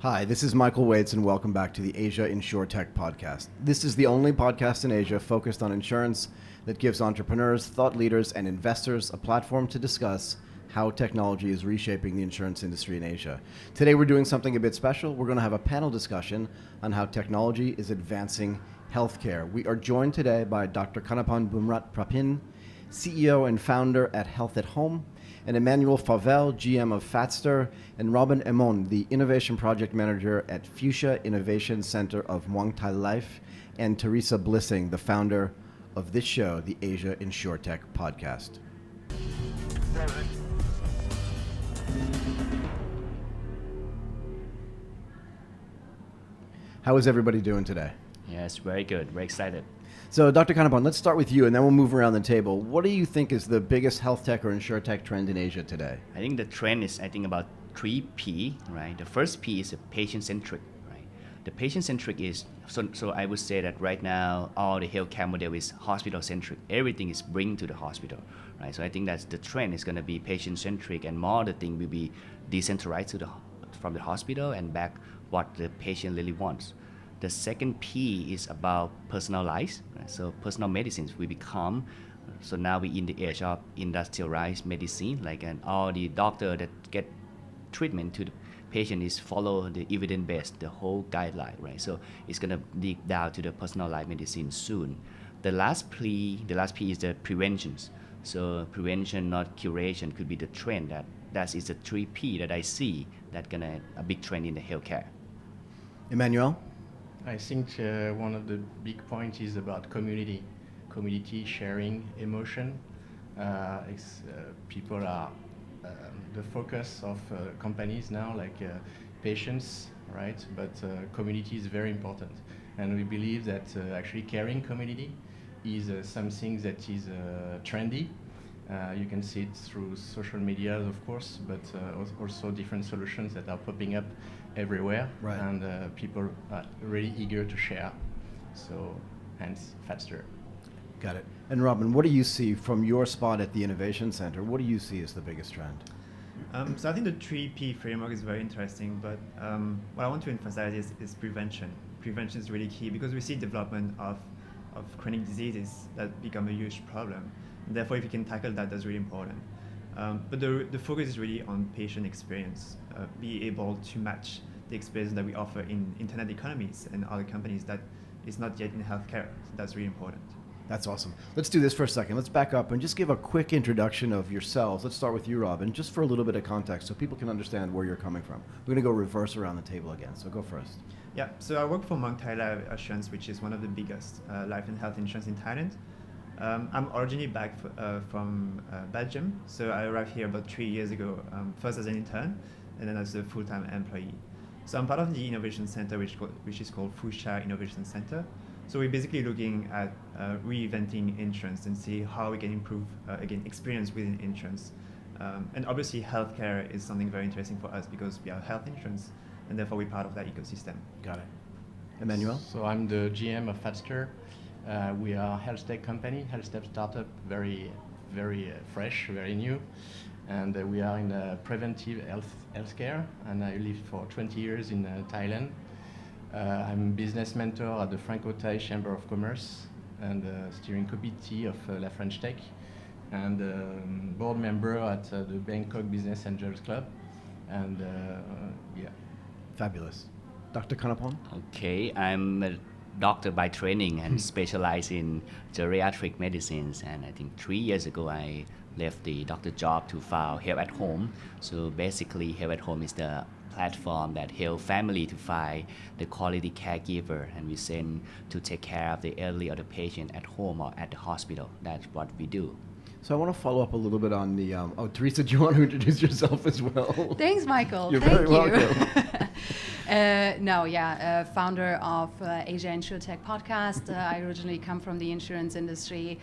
Hi, this is Michael Waits, and welcome back to the Asia InsurTech Podcast. This is the only podcast in Asia focused on insurance that gives entrepreneurs, thought leaders, and investors a platform to discuss how technology is reshaping the insurance industry in Asia. Today we're doing something a bit special. We're going to have a panel discussion on how technology is advancing healthcare. We are joined today by Dr. Kanapan Bumrat-Prapin, CEO and founder at Health at Home, and Emmanuel Favel, GM of Fatster, and Robin Emon, the Innovation Project Manager at Fuchsia Innovation Center of Muang Thai Life, and Teresa Blissing, the founder of this show, the Asia InsurTech Podcast. How is everybody doing today? Yes, very good. Very excited. So, Dr. Kanapan, let's start with you, and then we'll move around the table. What do you think is the biggest health tech or insurtech trend in Asia today? I think the trend is, about 3P, right? The first P is patient-centric, right? The patient-centric is, so I would say that right now, all the healthcare model is hospital-centric. Everything is bring to the hospital, right? So I think that's the trend is going to be patient-centric, and more the thing will be decentralized from the hospital and back what the patient really wants. The second P is about personalized, right? So personal medicines will become, so now we in the age of industrialized medicine, and all the doctor that get treatment to the patient is follow the evidence-based, the whole guideline, right? So it's gonna dig down to the personalized medicine soon. The last P is the preventions. So prevention, not curation, could be the trend that is the 3P that I see that gonna a big trend in the healthcare. Emmanuel? I think one of the big points is about community sharing emotion. People are the focus of companies now, patients, right? But community is very important, and we believe that actually caring community is something that is trendy. You can see it through social media, of course, but also different solutions that are popping up everywhere, right. And people are really eager to share. So, hence, Fatster. Got it. And Robin, what do you see from your spot at the Innovation Center? What do you see as the biggest trend? So I think the 3P framework is very interesting, but what I want to emphasize is prevention. Prevention is really key because we see development of chronic diseases that become a huge problem. And therefore, if you can tackle that, that's really important. But the focus is really on patient experience, be able to match the experience that we offer in internet economies and other companies that is not yet in healthcare. So that's really important. That's awesome. Let's do this for a second. Let's back up and just give a quick introduction of yourselves. Let's start with you, Robin, just for a little bit of context so people can understand where you're coming from. We're going to go reverse around the table again, so go first. Yeah, so I work for Muang Thai Life Assurance, which is one of the biggest life and health insurance in Thailand. I'm originally back from Belgium, so I arrived here about 3 years ago, first as an intern and then as a full-time employee. So I'm part of the Innovation Center, which is called Fuchsia Innovation Center. So we're basically looking at reinventing insurance and see how we can improve, experience within insurance. And obviously healthcare is something very interesting for us because we are health insurance and therefore we're part of that ecosystem. Got it. Emmanuel? So I'm the GM of Fatster. We are a HealthTech company, HealthTech startup, very, very fresh, very new. And we are in preventive healthcare, and I lived for 20 years in Thailand. I'm business mentor at the Franco-Thai Chamber of Commerce and steering committee of La French Tech, and board member at the Bangkok Business Angels Club. And yeah. Fabulous. Dr. Kanapan? Okay, I'm a doctor by training and specialize in geriatric medicines, and I think 3 years ago I left the doctor job to found Health at Home. So basically Health at Home is the platform that help family to find the quality caregiver, and we send to take care of the elderly or the patient at home or at the hospital. That's what we do. So I want to follow up a little bit on the, Teresa, do you want to introduce yourself as well? Thanks, Michael. You're Thank very welcome. Founder of Asia InsurTech Podcast. I originally come from the insurance industry,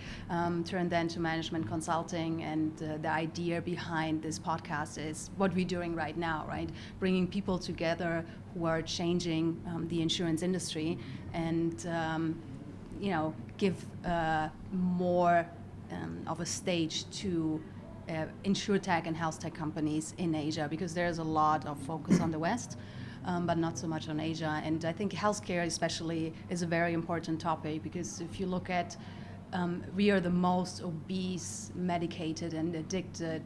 turned then to management consulting, and the idea behind this podcast is what we're doing right now, right? Bringing people together who are changing the insurance industry and, give more of a stage to InsurTech and HealthTech companies in Asia, because there's a lot of focus on the West. but not so much on Asia. And I think healthcare especially is a very important topic, because if you look at we are the most obese, medicated, and addicted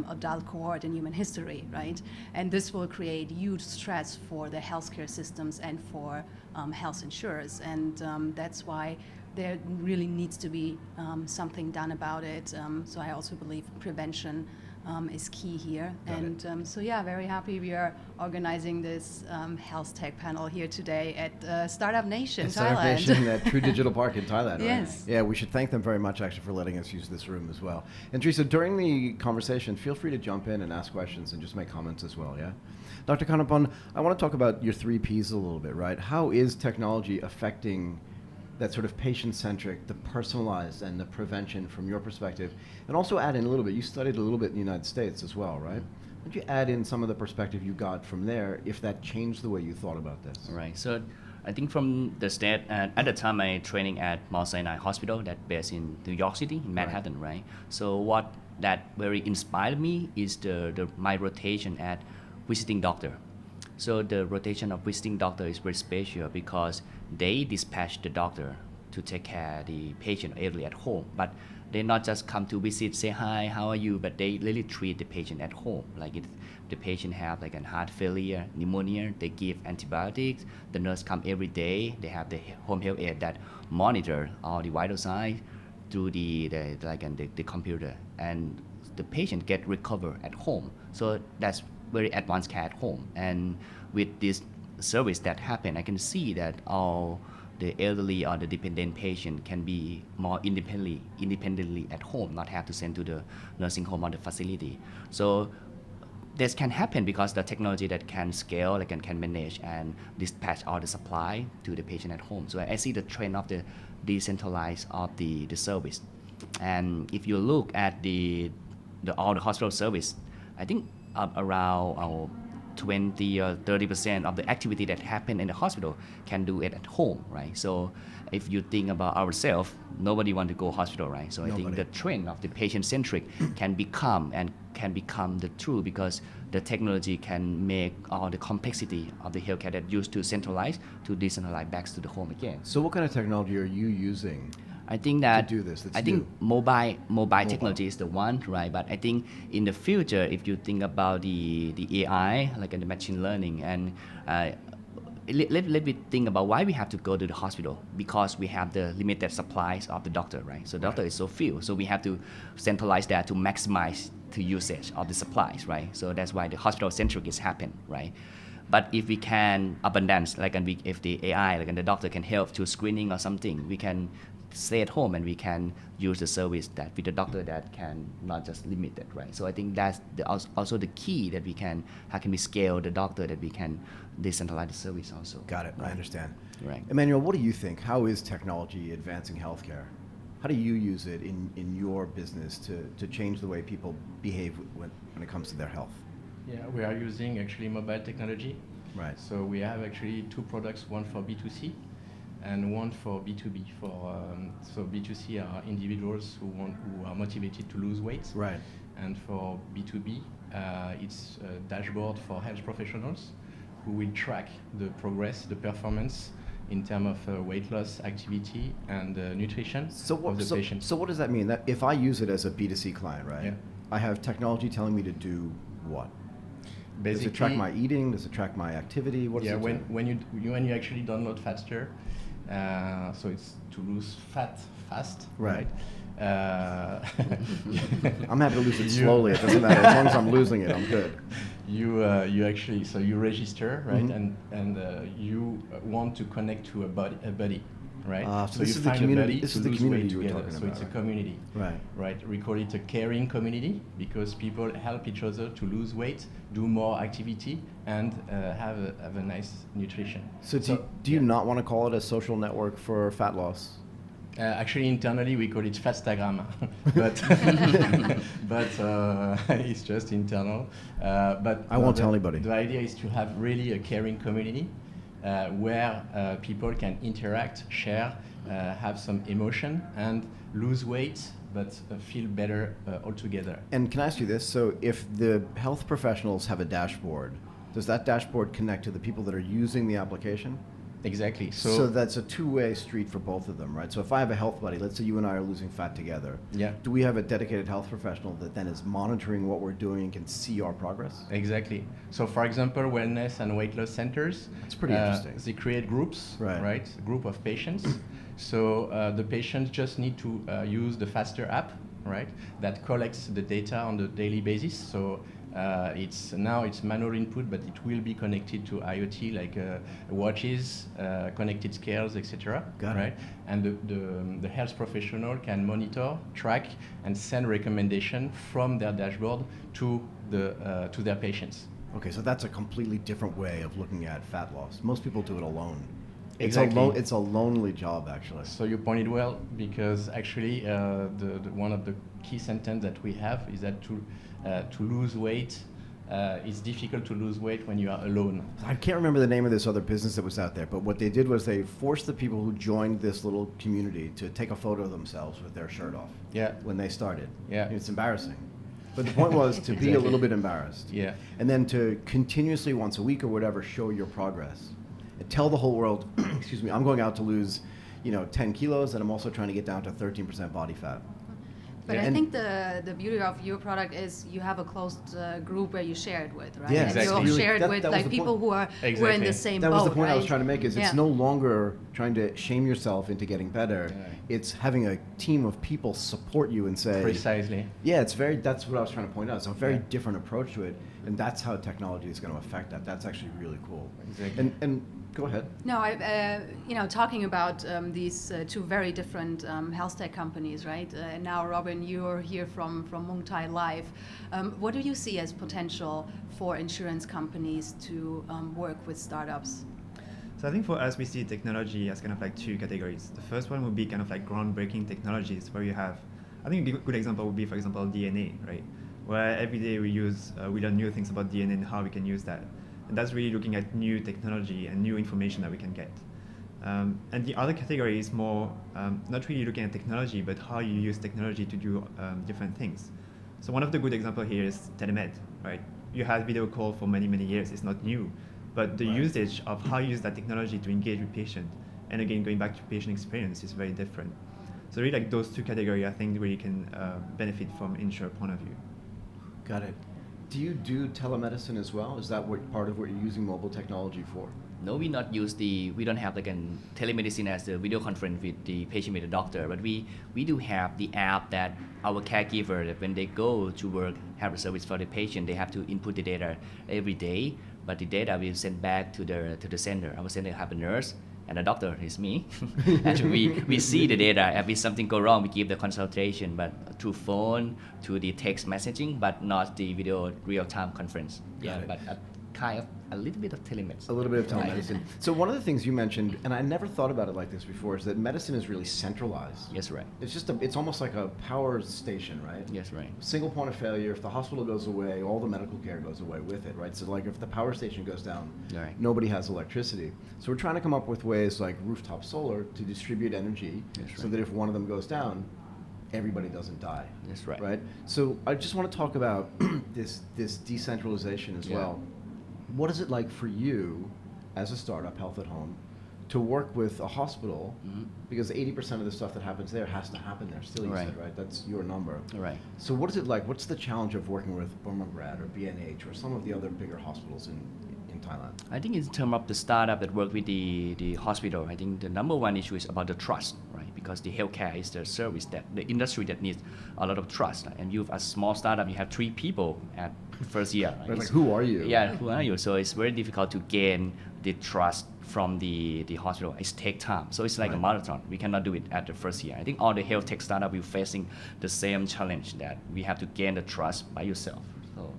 adult cohort in human history, right? And this will create huge stress for the healthcare systems and for health insurers. And that's why there really needs to be something done about it. So I also believe prevention is key here. So yeah, very happy we are organizing this health tech panel here today at Startup Nation, Thailand. Startup Nation at True Digital Park in Thailand, right? Yes. Yeah, we should thank them very much actually for letting us use this room as well. And Teresa, during the conversation, feel free to jump in and ask questions and just make comments as well, yeah? Dr. Kanapan, I want to talk about your 3 Ps a little bit, right? How is technology affecting that sort of patient-centric, the personalized, and the prevention from your perspective? And also add in a little bit, you studied a little bit in the United States as well, right? Would you add in some of the perspective you got from there, if that changed the way you thought about this? Right. So I think from the state, at the time I training at Mount Sinai Hospital that based in New York City, in Manhattan, right? So what that very inspired me is my rotation at visiting doctor. So the rotation of visiting doctor is very special because they dispatch the doctor to take care of the patient elderly at home. But they not just come to visit, say hi, how are you, but they really treat the patient at home. Like if the patient have like a heart failure, pneumonia, they give antibiotics. The nurse come every day. They have the home health aide that monitor all the vital signs through the computer, and the patient get recover at home. So that's very advanced care at home. And with this service that happen, I can see that all the elderly or the dependent patient can be more independently at home, not have to send to the nursing home or the facility. So this can happen because the technology that can scale, like can manage and dispatch all the supply to the patient at home. So I see the trend of the decentralized of the service. And if you look at all the hospital service, I think around 20 or 30% of the activity that happen in the hospital can do it at home, right? So if you think about ourselves, nobody want to go hospital, right? So I think the trend of the patient-centric can become the true, because the technology can make all the complexity of the healthcare that used to centralize to decentralize back to the home again. So what kind of technology are you using? I think that to do this, I think mobile technology is the one, right? But I think in the future, if you think about the AI, like in the machine learning, and let me think about why we have to go to the hospital, because we have the limited supplies of the doctor, right? So doctor is so few, so we have to centralize that to maximize the usage of the supplies, right? So that's why the hospital centric is happen, right? But if we can abundance, if the AI, the doctor can help to screening or something, we can stay at home and we can use the service that with the doctor that can not just limit it, right? So I think that's also the key that how can we scale the doctor, that we can decentralize the service also. Got it, right? I understand. Right. Emmanuel, what do you think? How is technology advancing healthcare? How do you use it in your business to change the way people behave when it comes to their health? Yeah, we are using actually mobile technology. Right. So we have actually 2 products, one for B2C and one for B2B. So B2C are individuals who are motivated to lose weight. Right. And for B2B, it's a dashboard for health professionals who will track the progress, the performance in terms of weight loss, activity, and nutrition of the patients. So what does that mean? That if I use it as a B2C client, right? Yeah. I have technology telling me to do what? Basically, does it track my eating? Does it track my activity? What does it do? when you actually download Faster, so it's to lose fat fast, right? I'm happy to lose it slowly. It doesn't matter, as long as I'm losing it, I'm good. You actually, so you register, right? Mm-hmm. and you want to connect to a buddy, right? So this is the community. This is the community you were talking about. So it's a community, right? We call it a caring community because people help each other to lose weight, do more activity, and have a nice nutrition. So do you not want to call it a social network for fat loss? Actually, internally we call it Fatstagram, but it's just internal. But I won't tell anybody. The idea is to have really a caring community where people can interact, share, have some emotion, and lose weight, but feel better altogether. And can I ask you this? So if the health professionals have a dashboard does that dashboard connect to the people that are using the application? Exactly. So that's a two-way street for both of them, right? So if I have a health buddy, let's say you and I are losing fat together. Yeah. Do we have a dedicated health professional that then is monitoring what we're doing and can see our progress? Exactly. So, for example, wellness and weight loss centers. That's pretty interesting. They create groups, right? A group of patients. So the patients just need to use the Faster app, right? That collects the data on the daily basis. So it's manual input, but it will be connected to IoT, like watches, connected scales, etc. Got it. Right? And the health professional can monitor, track, and send recommendation from their dashboard to their patients. Okay, so that's a completely different way of looking at fat loss. Most people do it alone. Exactly. It's a lonely job, actually. So you pointed well, because actually the one of the key sentence that we have is that to lose weight, it's difficult to lose weight when you are alone. I can't remember the name of this other business that was out there, but what they did was they forced the people who joined this little community to take a photo of themselves with their shirt off. Yeah. When they started. Yeah. It's embarrassing. But the point was to be a little bit embarrassed. Yeah. And then to continuously, once a week or whatever, show your progress. And tell the whole world, excuse me, I'm going out to lose, 10 kilos, and I'm also trying to get down to 13% body fat. But Yeah. I think the beauty of your product is you have a closed group where you share it with, right? Yeah, and exactly. you Really, share it that with was like the people point. who are in Exactly. the same That boat, was the point I was right? trying to make, is it's Yeah. no longer trying to shame yourself into getting better. Yeah. It's having a team of people support you and say, Precisely. yeah, that's what I was trying to point out. It's a very Yeah. different approach to it, and that's how technology is going to affect that. That's actually really cool. Exactly. And go ahead. No, talking about these two very different health tech companies, right? And now, Robin, you're here from Muay Thai Live. What do you see as potential for insurance companies to work with startups? So I think for us, we see technology as kind of like two categories. The first one would be kind of like groundbreaking technologies where you have, I think a good example would be, for example, DNA, right? Where every day we learn new things about DNA and how we can use that. And that's really looking at new technology and new information that we can get. And the other category is more not really looking at technology, but how you use technology to do different things. So one of the good examples here is telemed, right? You had video call for many, many years. It's not new. But the usage of how you use that technology to engage with patient, and again, going back to patient experience, is very different. So really like those two categories, I think really can benefit from insurer point of view. Got it. Do you do telemedicine as well? Is that part of what you're using mobile technology for? No, we don't have like a telemedicine as the video conference with the patient with the doctor, but we do have the app that our caregiver, that when they go to work, have a service for the patient, they have to input the data every day, but the data will send back to the center. Our center have a nurse, and the doctor is me. And we see the data. If something go wrong, we give the consultation, but through phone, to the text messaging, but not the video real-time conference. Got it. But kind of a little bit of telemedicine. A little bit of Right. telemedicine. So one of the things you mentioned, and I never thought about it like this before, is that medicine is really centralized. Yes, right. It's almost like a power station, right? Yes, right. Single point of failure. If the hospital goes away, all the medical care goes away with it, right? So like if the power station goes down, Right. nobody has electricity. So we're trying to come up with ways like rooftop solar to distribute energy, Yes, so right. that if one of them goes down, everybody doesn't die. That's right. Right. So I just want to talk about this decentralization as Yeah. well. What is it like for you, as a startup, Health at Home, to work with a hospital? Mhm. Because 80% of the stuff that happens there has to happen there still, you Right. said, right? That's your number. Right. So what is it like? What's the challenge of working with Bumrungrad or BNH or some of the other bigger hospitals in Thailand? I think in terms of the startup that work with the hospital, I think the number one issue is about the trust, right? Because the healthcare is the service that the industry that needs a lot of trust. And you, as a small startup, you have 3 people at first year. Right? Right, like, who are you? Yeah, who are you? So it's very difficult to gain the trust from the hospital. It takes time. So it's like a Right. marathon. We cannot do it at the first year. I think all the health tech startup will facing the same challenge, that we have to gain the trust by yourself. So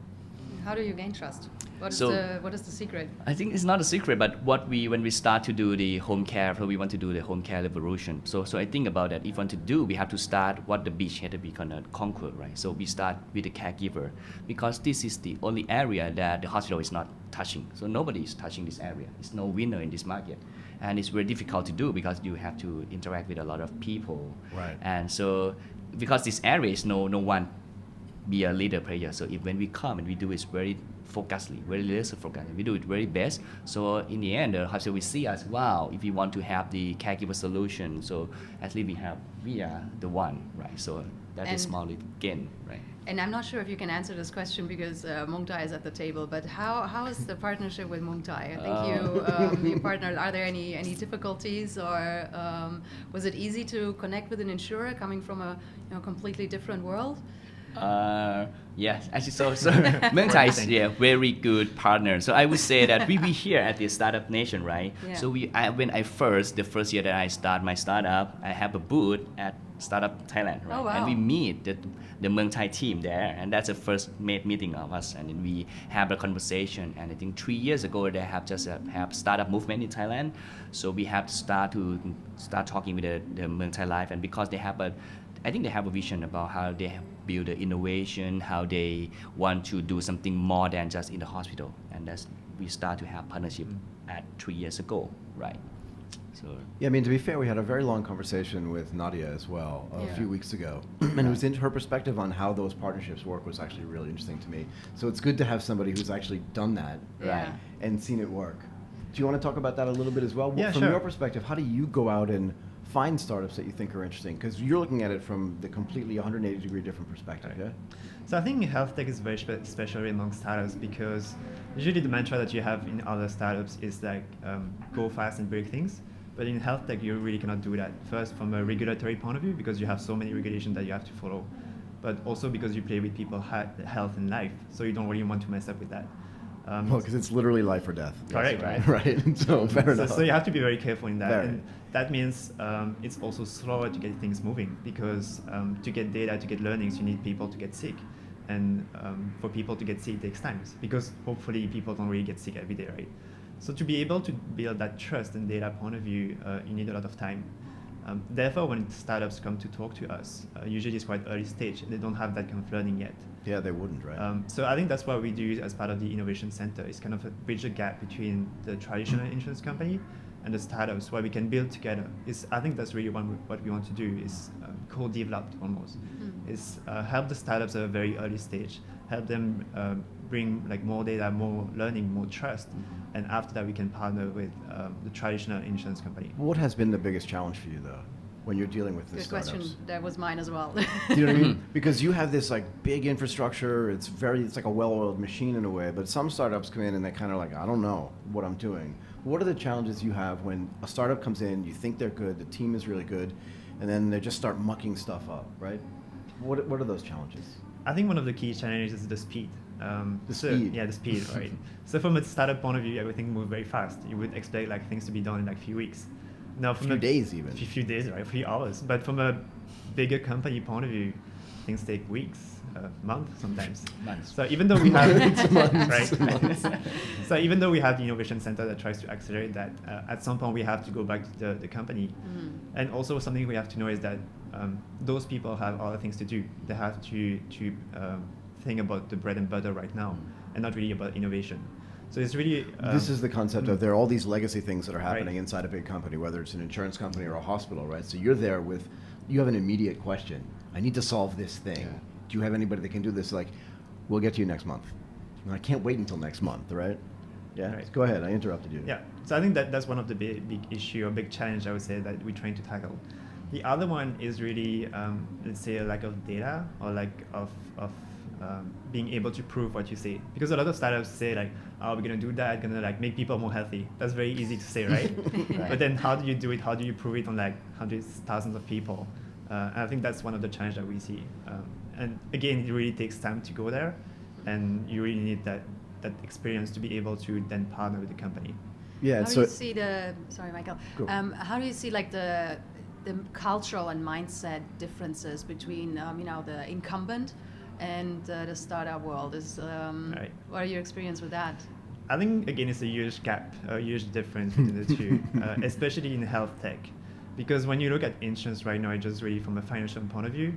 How do you gain trust? What is So- what is the secret? I think it's not a secret, but when we start to do the home care, so we want to do the home care revolution. So I think about that. If we want to do, we have to start what the beachhead we gonna conquer, right? So we start with the caregiver, because this is the only area that the hospital is not touching. So nobody is touching this area. It's no winner in this market, and it's very difficult to do because you have to interact with a lot of people. Right. And so because this area is no one be a leader player. So if when we come and we do, it's very focusedly, very laser focused. We do it very best. So in the end, the hospital will see us. Wow, if we want to have the caregiver solution, so at least we are the one, right? So that is small gain, right? And I'm not sure if you can answer this question because Muang Thai is at the table, but how is the partnership with Muang Thai? I think you partnered. Are there any difficulties, or was it easy to connect with an insurer coming from a completely different world? Yes, actually, so Muang Thai is very good partner. So I would say that we here at the Startup Nation, right? Yeah. So the first year that I start my startup, I have a booth at Startup Thailand, right? Oh, wow. And we meet the Muang Thai team there, and that's the first meeting of us, and then we have a conversation. And I think 3 years ago they have just have startup movement in Thailand, so we have to start talking with the Muang Thai Life, and because they have I think they have a vision about how they build the innovation, how they want to do something more than just in the hospital, and we start to have partnership at 3 years ago, right? So Yeah, I mean, to be fair, we had a very long conversation with Nadia as well a few weeks ago. And it was her perspective on how those partnerships work was actually really interesting to me. So it's good to have somebody who's actually done that, right, and seen it work. Do you want to talk about that a little bit as well? Yeah, From sure. your perspective, how do you go out and find startups that you think are interesting? Because you're looking at it from the completely 180-degree different perspective, yeah? So I think HealthTech is very special among startups because usually the mantra that you have in other startups is like go fast and break things. But in HealthTech, you really cannot do that. First, from a regulatory point of view, because you have so many regulations that you have to follow. But also because you play with people's health and life, so you don't really want to mess up with that. Well, because it's literally life or death. Correct, right? Right, so fair enough. So you have to be very careful in that. Very. And that means it's also slower to get things moving because to get data, to get learnings, you need people to get sick. And for people to get sick, it takes time because hopefully people don't really get sick every day, right? So to be able to build that trust and data point of view, you need a lot of time. Therefore, when startups come to talk to us, usually it's quite early stage. They don't have that kind of learning yet. Yeah, they wouldn't, right? So I think that's what we do as part of the innovation center. It's kind of a bridge the gap between the traditional insurance company and the startups where we can build together. I think that's really what we want to do is co-developed almost. Is help the startups at a very early stage, help them bring like more data, more learning, more trust, and after that we can partner with the traditional insurance company. What has been the biggest challenge for you, though, when you're dealing with the Good startups? question. That was mine as well. Do you know what I mean? Because you have this like big infrastructure. It's like a well-oiled machine in a way. But some startups come in and they're kind of like, I don't know what I'm doing. What are the challenges you have when a startup comes in? You think they're good, the team is really good, and then they just start mucking stuff up, right? What are those challenges? I think one of the key challenges is the speed. Speed. Yeah, the speed, right? So from a startup point of view, everything moves very fast. You would expect like things to be done in like a few weeks. Now, from few days even. A few days, right? A few hours. But from a bigger company point of view, things take weeks, months sometimes. Months. So even though we have Months. right? So even though we have the innovation center that tries to accelerate that, at some point we have to go back to the company. And also something we have to know is that those people have other things to do. They have to think about the bread and butter right now, and not really about innovation. So it's really this is the concept of there are all these legacy things that are happening Right. inside a big company, whether it's an insurance company or a hospital, right? So you're there you have an immediate question. I need to solve this thing. Yeah. Do you have anybody that can do this? Like, we'll get to you next month. And I can't wait until next month, right? Yeah. Right. Go ahead. I interrupted you. Yeah, so I think that's one of the big issue or big challenge I would say that we're trying to tackle. The other one is really, let's say, a lack of data or lack of being able to prove what you say. Because a lot of startups say like, oh, we're gonna do that, gonna like make people more healthy. That's very easy to say, right? Right. But then how do you do it? How do you prove it on like hundreds, thousands of people? And I think that's one of the challenges that we see. And again, it really takes time to go there, and you really need that experience to be able to then partner with the company. Yeah. How So do you see sorry, Michael. Go. How do you see like the cultural and mindset differences between the incumbent and the startup world? Right. What are your experience with that? I think again it's a huge gap, a huge difference between the two, especially in health tech. Because when you look at insurance right now, it's just really from a financial point of view,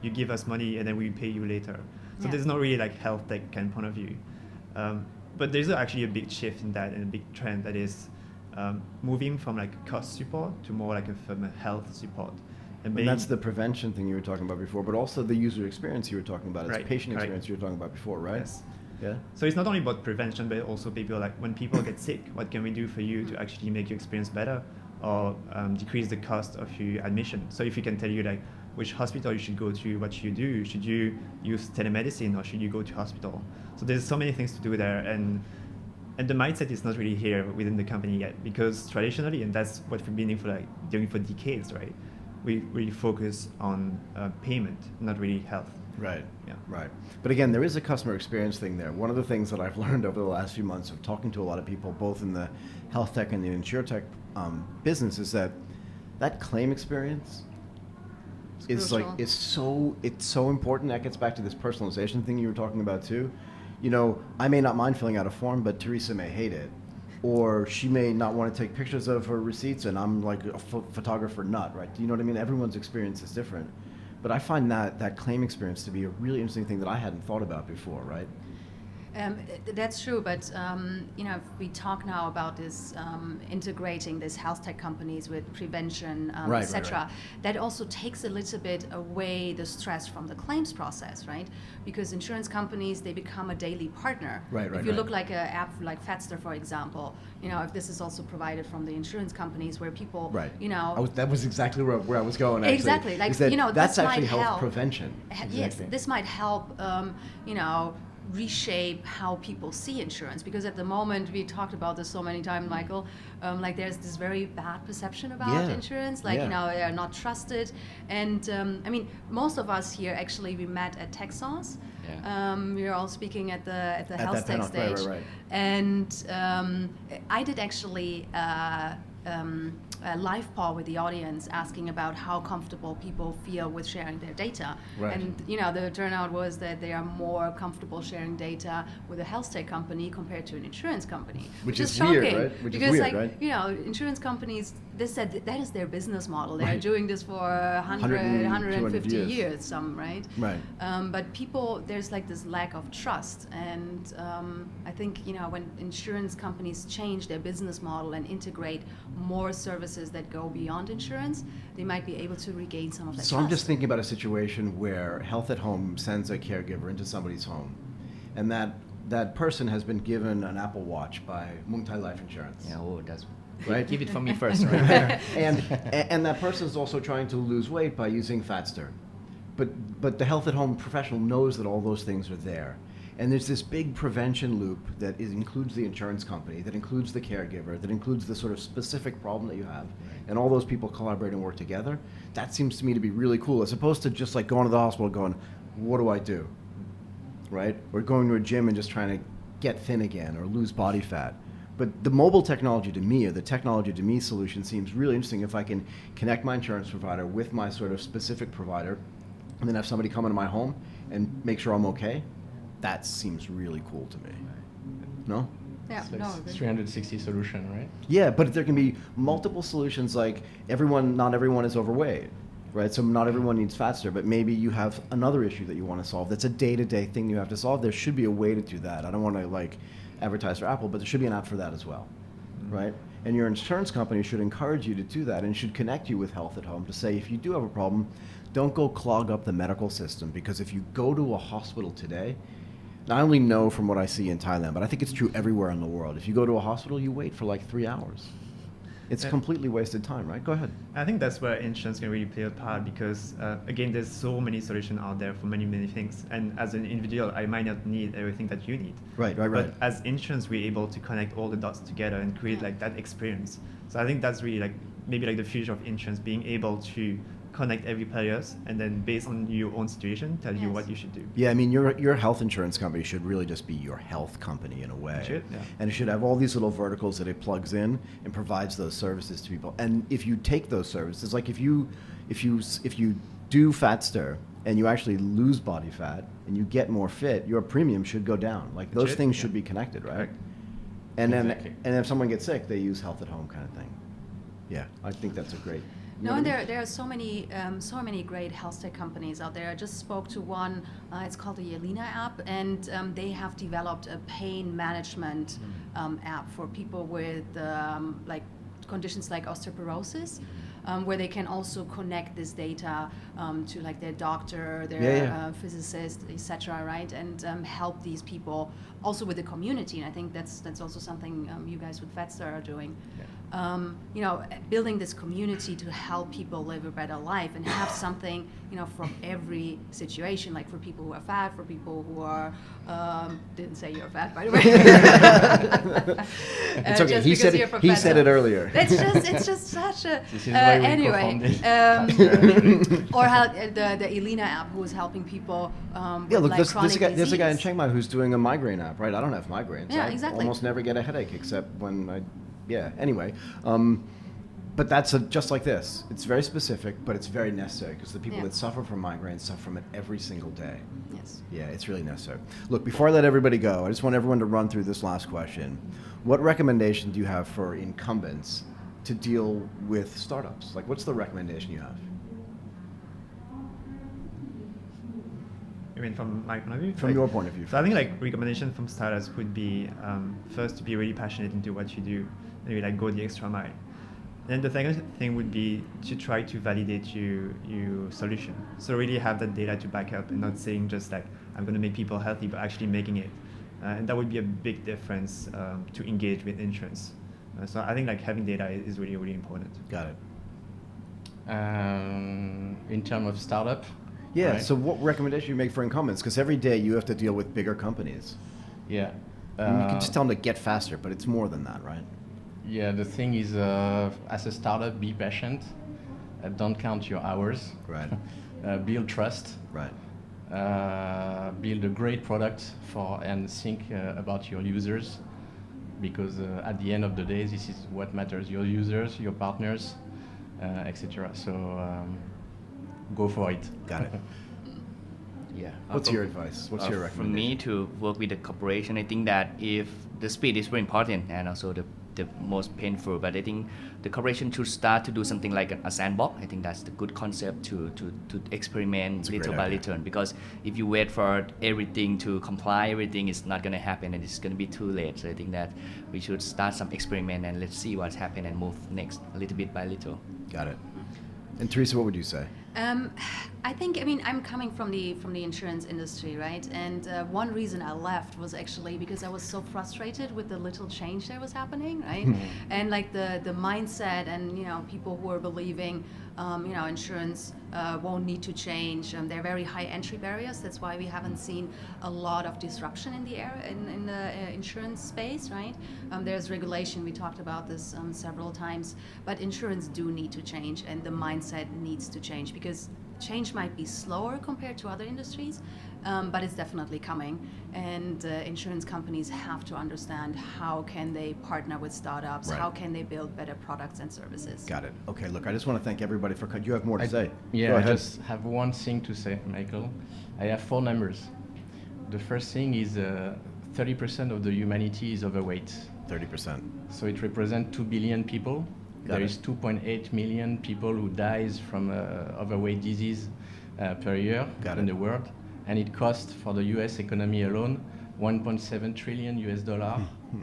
you give us money and then we pay you later. So Yeah. there's not really like health tech kind of point of view. But there's actually a big shift in that and a big trend that is moving from like cost support to more like from a health support. and that's the prevention thing you were talking about before, but also the user experience you were talking about. It's Right, patient right. experience you were talking about before, right? Yes. Yeah. So it's not only about prevention, but also people like when people get sick, what can we do for you to actually make your experience better or decrease the cost of your admission? So if we can tell you like which hospital you should go to, what should you do? Should you use telemedicine or should you go to hospital? So there's so many things to do there, and the mindset is not really here within the company yet, because traditionally, and that's what we've been doing for decades, right? We really focus on payment, not really health. Right. Yeah. Right. But again, there is a customer experience thing there. One of the things that I've learned over the last few months of talking to a lot of people, both in the HealthTech and the InsurTech business, is that claim experience is crucial. it's so important. That gets back to this personalization thing you were talking about too. You know, I may not mind filling out a form, but Teresa may hate it. Or she may not want to take pictures of her receipts, and I'm like a photographer nut, right? You know what I mean? Everyone's experience is different. But I find that claim experience to be a really interesting thing that I hadn't thought about before, right? That's true, but if we talk now about this integrating these health tech companies with prevention, Right, etc., right. that also takes a little bit away the stress from the claims process, right? Because insurance companies, they become a daily partner. Right, If you right. look like an app like Fatster, for example, if this is also provided from the insurance companies where people, Right. That was exactly where I was going. Actually. Exactly, like, Is that that's this actually might health help. prevention. Yes, Exactly. this might help, reshape how people see insurance, because at the moment, we talked about this so many times, Michael, like there's this very bad perception about Yeah. insurance, like Yeah. they're not trusted, and most of us here actually we met at Texas. Yeah. We were all speaking at the At that HealthTech panel, right, stage, right. and I did actually a live poll with the audience asking about how comfortable people feel with sharing their data. Right. And the turnout was that they are more comfortable sharing data with a health tech company compared to an insurance company. Which is shocking, weird, right? Which is because weird, like, insurance companies, they said that is their business model. They're Right. doing this for 100, 150 200 years, some, right? Right. But people, there's like this lack of trust, and I think when insurance companies change their business model and integrate more services that go beyond insurance, they might be able to regain some of that So trust. I'm just thinking about a situation where Health at Home sends a caregiver into somebody's home, and that person has been given an Apple Watch by Muay Thai Life Insurance. Yeah, that's Right? Keep it for me first, right? and that person is also trying to lose weight by using Fatster. But the Health at Home professional knows that all those things are there. And there's this big prevention loop that includes the insurance company, that includes the caregiver, that includes the sort of specific problem that you have. And all those people collaborate and work together. That seems to me to be really cool, as opposed to just like going to the hospital going, what do I do? Right? Or going to a gym and just trying to get thin again or lose body fat. But the mobile technology to me, or the technology to me solution seems really interesting if I can connect my insurance provider with my sort of specific provider, and then have somebody come into my home and make sure I'm okay. That seems really cool to me. No? Yeah, It's like no, I agree. 360 solution, right? Yeah, but there can be multiple solutions, like not everyone is overweight, right? So not everyone needs Fatster, but maybe you have another issue that you want to solve. That's a day-to-day thing you have to solve. There should be a way to do that. I don't want to like advertise for Apple, but there should be an app for that as well, right? And your insurance company should encourage you to do that and should connect you with Health at Home to say, if you do have a problem, don't go clog up the medical system, because if you go to a hospital today, I only know from what I see in Thailand, but I think it's true everywhere in the world. If you go to a hospital, you wait for like 3 hours. It's completely wasted time, right? Go ahead. I think that's where insurance can really play a part, because again, there's so many solutions out there for many, many things. And as an individual, I might not need everything that you need. Right. But as insurance, we're able to connect all the dots together and create like that experience. So I think that's really like maybe like the future of insurance, being able to connect every players and then based on your own situation, tell you Yes. what you should do. Yeah, I mean, your health insurance company should really just be your health company in a way. It should, yeah. And it should have all these little verticals that it plugs in and provides those services to people. And if you take those services, like if you do Fatster and you actually lose body fat and you get more fit, your premium should go down. Like those should, things yeah. should be connected, right? Correct. And then Exactly. and if someone gets sick, they use Health at Home kind of thing. Yeah, I think that's a great. you know No, and what I mean? there are so many great health tech companies out there. I just spoke to one. It's called the Yelena app, and they have developed a pain management app for people with like conditions like osteoporosis. where they can also connect this data to like their doctor, their physicist, etc., right, and help these people also with the community. And I think that's also something you guys with VetStar are doing. Building this community to help people live a better life and have something, from every situation, like for people who are fat, for people who are, didn't say you're fat, by the way. It's okay. He said it earlier. It's just such a, this is why we anyway, or how the Elena app who is helping people with like chronic disease. There's a guy in Chiang Mai who's doing a migraine app, right? I don't have migraines. Yeah, I exactly. almost never get a headache except when anyway. But that's just like this. It's very specific, but it's very necessary because the people that suffer from migraines suffer from it every single day. Yes. Yeah, it's really necessary. Look, before I let everybody go, I just want everyone to run through this last question. What recommendation do you have for incumbents to deal with startups? Like, what's the recommendation you have? You mean from my point of view? From your point of view. So I think like recommendation from startups would be first to be really passionate into what you do, maybe like go the extra mile. Then the second thing would be to try to validate your solution. So really have that data to back up and not saying just like I'm going to make people healthy, but actually making it. And that would be a big difference to engage with insurance. So I think like having data is really, really important. Got it. In terms of startup. Yeah, right? so what recommendation you make for incumbents? Because every day you have to deal with bigger companies. Yeah. And you can just tell them to get faster, but it's more than that, right? Yeah, the thing is, as a startup, be patient. Don't count your hours. Right. Build trust. Right. Build a great product and think about your users, because at the end of the day, this is what matters: your users, your partners, etc. So go for it. Got it. Yeah. What's your advice? What's your For recommendation? me to work with the corporation, I think that if the speed is very important and also the most painful, but I think the corporation should start to do something like a sandbox. I think that's the good concept to experiment little by little, because if you wait for everything to comply, everything is not going to happen and it's going to be too late. So I think that we should start some experiment and let's see what's happened and move next a little bit by little. Got it. And Teresa, what would you say? I think, I'm coming from the insurance industry, right? And one reason I left was actually because I was so frustrated with the little change that was happening, right? And like the mindset and, people who are believing, insurance won't need to change. They're very high entry barriers. That's why we haven't seen a lot of disruption in the area, in the insurance space, right? There's regulation. We talked about this several times, but insurance do need to change, and the mindset needs to change, because change might be slower compared to other industries, but it's definitely coming. And insurance companies have to understand how can they partner with startups, how can they build better products and services. Got it. Okay, look, I just want to thank everybody for you have more to say. Yeah, Go I ahead. just have one thing to say, Michael. I have 4 numbers. The first thing is 30% of the humanity is overweight. 30%. So it represents 2 billion people. There is 2.8 million people who dies from overweight disease per year in the world, and it costs for the U.S. economy alone $1.7 trillion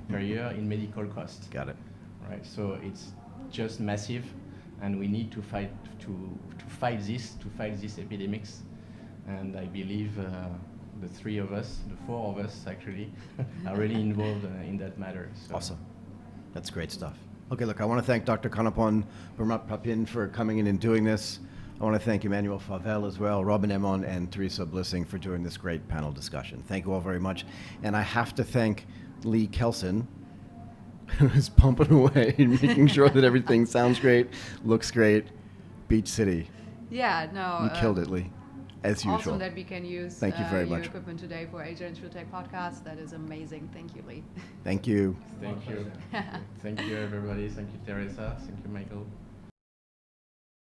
per year in medical costs. Got it. Right. So it's just massive, and we need to fight these epidemics. And I believe the 4 of us actually, are really involved in that matter. So. Awesome. That's great stuff. Okay, look, I want to thank Dr. Kanapon Papin for coming in and doing this. I want to thank Emmanuel Favel as well, Robin Emon, and Teresa Blissing for doing this great panel discussion. Thank you all very much. And I have to thank Lee Kelson, who is pumping away and making sure that everything sounds great, looks great. Beach City. Yeah, no. You killed it, Lee, as usual. Awesome that we can use Thank you very your much. equipment today for Asia InsurTech Podcast. That is amazing. Thank you, Lee. Thank you. Thank you. Thank you, everybody. Thank you, Teresa. Thank you, Michael.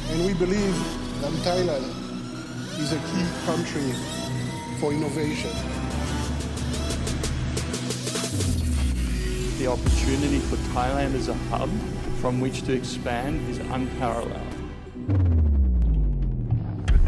And we believe that Thailand is a key country for innovation. The opportunity for Thailand as a hub from which to expand is unparalleled. Good